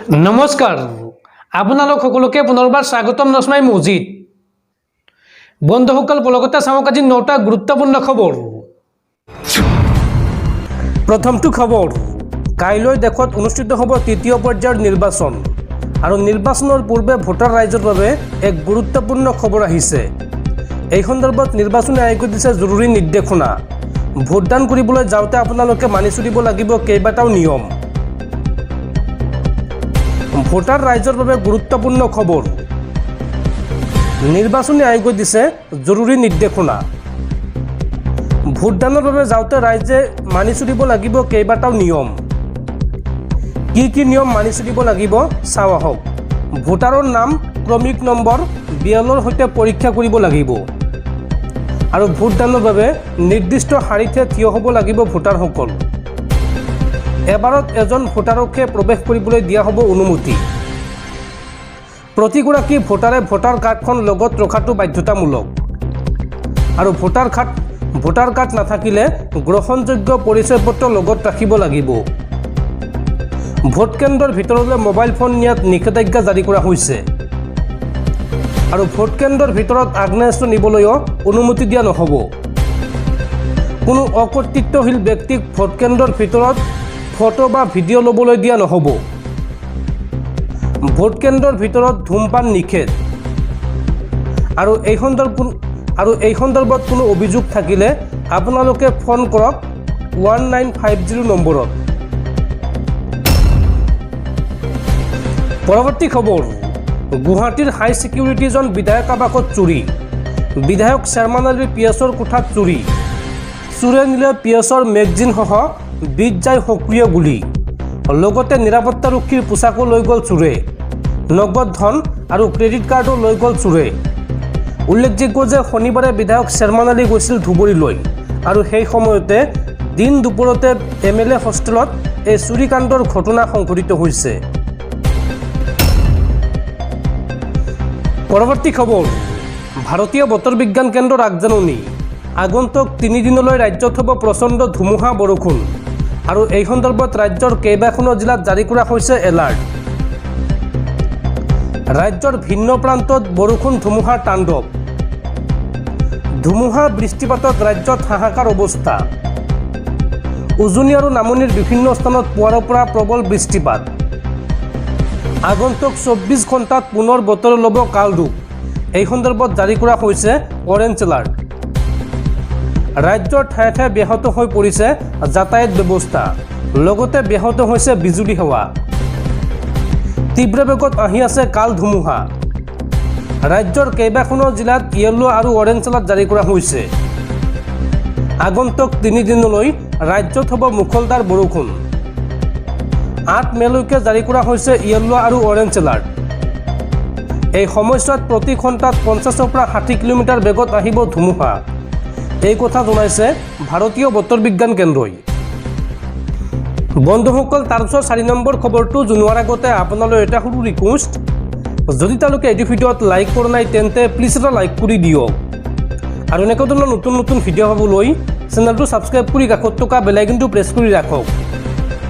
নমস্কাৰ আপোনালোক সকলোকে পুনৰবাৰ স্বাগতম নসমাই মজিদ বন্ধুসকল বলগতে চাওক আজি 9টা গুৰুত্বপূৰ্ণ খবৰ। প্ৰথমটো খবৰ, কাইলৈ দেশত অনুষ্ঠিত হ'ব তৃতীয় পৰ্যায়ৰ নিৰ্বাচন আৰু নিৰ্বাচনৰ পূৰ্বে ভোটাৰ ৰাইজৰ বাবে এক গুৰুত্বপূৰ্ণ খবৰ আহিছে। এই সন্দৰ্ভত নিৰ্বাচনী আয়োগে দিছে জৰুৰী নিৰ্দেশনা। ভোটদান কৰিবলৈ যাওঁতে আপোনালোকে মানি চলিব লাগিব কেইবাটাও নিয়ম। ভোটাৰ ৰাইজৰ বাবে গুৰুত্বপূৰ্ণ খবৰ, নিৰ্বাচনী আয়োগে দিছে জৰুৰী নিৰ্দেশনা। ভোটদানৰ বাবে যাওঁতে ৰাইজে মানি চলিব লাগিব কেইবাটাও নিয়ম। কি নিয়ম মানি চলিব লাগিব চাওঁ আহক। ভোটাৰৰ নাম ক্ৰমিক নম্বৰ বিয়ালৰ সৈতে পৰীক্ষা কৰিব লাগিব আৰু ভোটদানৰ বাবে নিৰ্দিষ্ট শাৰীতে থিয় হ'ব লাগিব ভোটাৰসকল। এবাৰত এজন ভোটাৰকহে প্ৰৱেশ কৰিবলৈ দিয়া হ'ব অনুমতি। প্ৰতিগৰাকী ভোটাৰে ভোটাৰ কাৰ্ডখন লগত ৰখাটো বাধ্যতামূলক আৰু ভোটাৰ কাৰ্ড নাথাকিলে গ্ৰহণযোগ্য পৰিচয় পত্ৰ লগত ৰাখিব লাগিব। ভোট কেন্দ্ৰৰ ভিতৰলৈ মোবাইল ফোন নিয়াত নিষেধাজ্ঞা জাৰি কৰা হৈছে আৰু ভোট কেন্দ্ৰৰ ভিতৰত আগ্নেয়াস্ত্ৰ নিবলৈও অনুমতি দিয়া নহ'ব। কোনো অকৰ্তৃত্বশীল ব্যক্তিক ভোট কেন্দ্ৰৰ ভিতৰত ফটো বা ভিডিঅ' ল'বলৈ দিয়া নহ'ব। ভোট কেন্দ্ৰৰ ভিতৰত ধূমপান নিষেধ আৰু এই সন্দৰ্ভত কোনো অভিযোগ থাকিলে আপোনালোকে ফোন কৰক 1950 নম্বৰত। পৰৱৰ্তী খবৰ, গুৱাহাটীৰ হাই ছিকিউৰিটি জন বিধায়ক আৱাসত চুৰি। বিধায়ক শ্বেৰমান আলীৰ পিয়াছৰ কোঠাত চুৰি। চোৰে নিলে পিয়াছৰ মেগজিনসহ 20 যায় সক্ৰিয় গুলী। লগতে নিৰাপত্তাৰক্ষীৰ পোছাকো লৈ গ'ল চোৰে। নগদ ধন আৰু ক্ৰেডিট কাৰ্ডো লৈ গ'ল চোৰে। উল্লেখযোগ্য যে শনিবাৰে বিধায়ক শ্বেৰমান আলী গৈছিল ধুবুৰীলৈ আৰু সেই সময়তে দিন দুপৰতে MLA হোষ্টেলত এই চুৰিকাণ্ডৰ ঘটনা সংঘটিত হৈছে। পৰৱৰ্তী খবৰ, ভাৰতীয় বতৰ বিজ্ঞান কেন্দ্ৰৰ আগজাননী। আগন্তুক 3 দিনলৈ ৰাজ্যত হ'ব প্ৰচণ্ড ধুমুহা বৰষুণ আৰু এই সন্দৰ্ভত ৰাজ্যৰ কেইবাখনো জিলাত জাৰি কৰা হৈছে এলাৰ্ট। ৰাজ্যৰ ভিন্ন প্ৰান্তত বৰষুণ ধুমুহাৰ তাণ্ডৱ। ধুমুহা বৃষ্টিপাতত ৰাজ্যত হাহাকাৰ অৱস্থা। উজনি আৰু নামনিৰ বিভিন্ন স্থানত পুৱাৰে পৰা প্ৰবল বৃষ্টিপাত। আগন্তুক 24 ঘণ্টাত পুনৰ বতৰ ল'ব কালৰূপ। এই সন্দৰ্ভত জাৰি কৰা হৈছে অৰেঞ্জ এলাৰ্ট। ৰাজ্যৰ ঠায়ে ঠায়ে ব্যাহত হৈ পৰিছে যাতায়াত ব্যৱস্থা, লগতে ব্যাহত হৈছে বিজুলী সেৱা। তীব্ৰ বেগত আহি আছে কাল ধুমুহা। ৰাজ্যৰ কেইবাখনো জিলাত য়েলো আৰু অৰেঞ্জ এলাৰ্ট জাৰি কৰা হৈছে। আগন্তুক 3 দিনলৈ ৰাজ্যত হ'ব মুখলধাৰ বৰষুণ। 8 মেলৈকে জাৰি কৰা হৈছে য়েলো আৰু অৰেঞ্জ এলাৰ্ট। এই সময়ছোৱাত প্ৰতি ঘণ্টাত 50ৰ পৰা 60 কিলোমিটাৰ বেগত আহিব ধুমুহা। এই কথা জনাইছে ভাৰতীয় বতৰ বিজ্ঞান কেন্দ্ৰই। বন্ধুসকল, তাৰপিছত 4 নম্বৰ খবৰটো জনোৱাৰ আগতে আপোনালৈ এটা সৰু ৰিকুৱেষ্ট, যদি তেওঁলোকে এইটো ভিডিঅ'ত লাইক কৰা নাই তেন্তে প্লিজ এটা লাইক কৰি দিয়ক আৰু এনেকুৱা ধৰণৰ নতুন ভিডিঅ' পাবলৈ চেনেলটো ছাবস্ক্ৰাইব কৰি কাষত থকা বেল আইকনটো প্ৰেছ কৰি ৰাখক।